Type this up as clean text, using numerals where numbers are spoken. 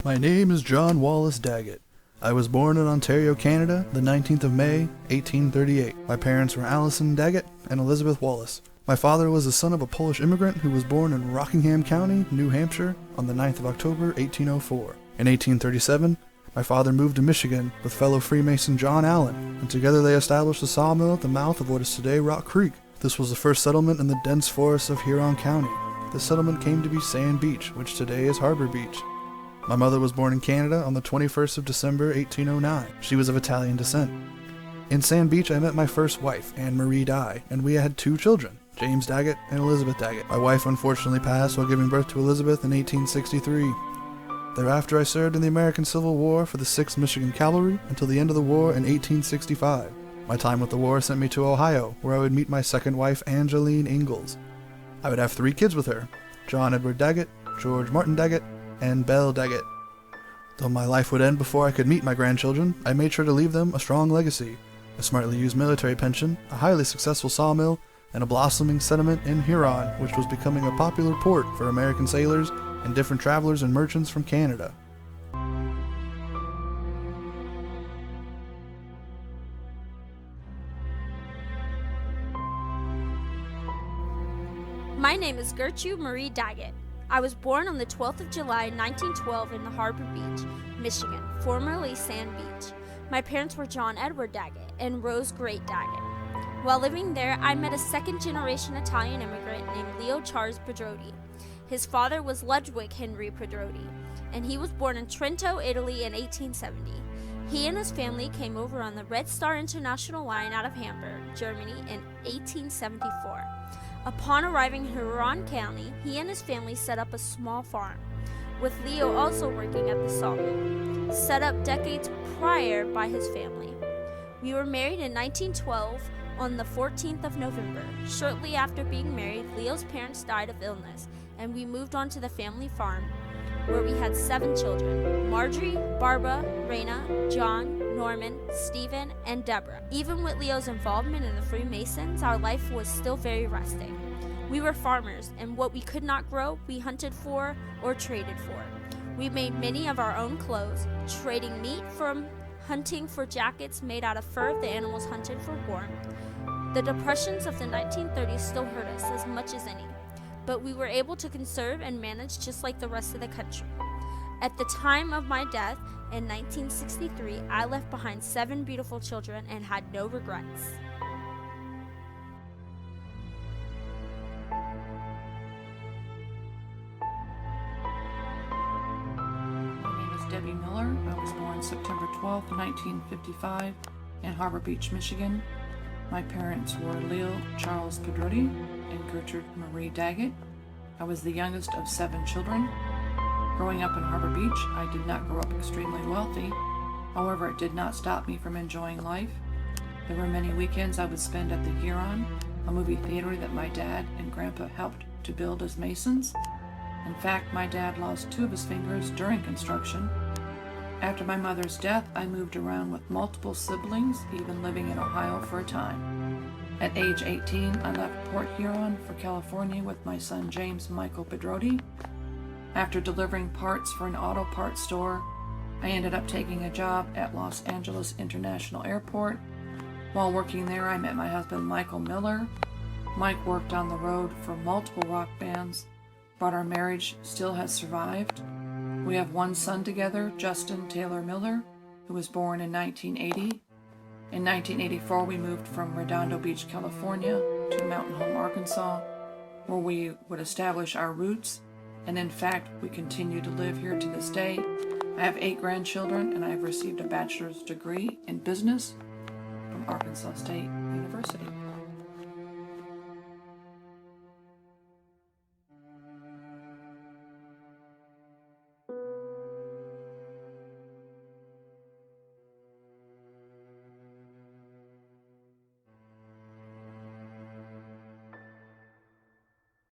My name is John Wallace Daggett. I was born in Ontario, Canada, the 19th of May, 1838. My parents were Allison Daggett and Elizabeth Wallace. My father was the son of a Polish immigrant who was born in Rockingham County, New Hampshire, on the 9th of October, 1804. In 1837, my father moved to Michigan with fellow Freemason John Allen, and together they established a sawmill at the mouth of what is today Rock Creek. This was the first settlement in the dense forests of Huron County. The settlement came to be Sand Beach, which today is Harbor Beach. My mother was born in Canada on the 21st of December, 1809. She was of Italian descent. In Sand Beach, I met my first wife, Anne Marie Dye, and we had 2 children, James Daggett and Elizabeth Daggett. My wife unfortunately passed while giving birth to Elizabeth in 1863. Thereafter, I served in the American Civil War for the 6th Michigan Cavalry until the end of the war in 1865. My time with the war sent me to Ohio, where I would meet my second wife, Angeline Ingalls. I would have 3 kids with her, John Edward Daggett, George Martin Daggett, and Belle Daggett. Though my life would end before I could meet my grandchildren, I made sure to leave them a strong legacy, a smartly used military pension, a highly successful sawmill, and a blossoming settlement in Huron, which was becoming a popular port for American sailors and different travelers and merchants from Canada. My name is Gertrude Marie Daggett. I was born on the 12th of July, 1912 in the Harbor Beach, Michigan, formerly Sand Beach. My parents were John Edward Daggett and Rose Great Daggett. While living there, I met a second-generation Italian immigrant named Leo Charles Pedrotti. His father was Ludwig Henry Pedrotti, and he was born in Trento, Italy in 1870. He and his family came over on the Red Star International Line out of Hamburg, Germany in 1874. Upon arriving in Huron County, he and his family set up a small farm, with Leo also working at the sawmill, set up decades prior by his family. We were married in 1912 on the 14th of November. Shortly after being married, Leo's parents died of illness, and we moved on to the family farm, where we had 7 children: Marjorie, Barbara, Raina, John, Norman, Stephen, and Deborah. Even with Leo's involvement in the Freemasons, our life was still very rustic. We were farmers, and what we could not grow, we hunted for or traded for. We made many of our own clothes, trading meat from hunting for jackets made out of fur the animals hunted for warmth. The depressions of the 1930s still hurt us as much as any, but we were able to conserve and manage just like the rest of the country. At the time of my death, in 1963, I left behind 7 beautiful children and had no regrets. My name is Debbie Miller. I was born September 12, 1955 in Harbor Beach, Michigan. My parents were Leo Charles Pedrotti and Gertrude Marie Daggett. I was the youngest of 7 children. Growing up in Harbor Beach, I did not grow up extremely wealthy. However, it did not stop me from enjoying life. There were many weekends I would spend at the Huron, a movie theater that my dad and grandpa helped to build as masons. In fact, my dad lost 2 of his fingers during construction. After my mother's death, I moved around with multiple siblings, even living in Ohio for a time. At age 18, I left Port Huron for California with my son James Michael Pedrotti. After delivering parts for an auto parts store, I ended up taking a job at Los Angeles International Airport. While working there, I met my husband Michael Miller. Mike worked on the road for multiple rock bands, but our marriage still has survived. We have 1 son together, Justin Taylor Miller, who was born in 1980. In 1984, we moved from Redondo Beach, California to Mountain Home, Arkansas, where we would establish our roots. And in fact, we continue to live here to this day. I have 8 grandchildren, and I have received a bachelor's degree in business from Arkansas State University.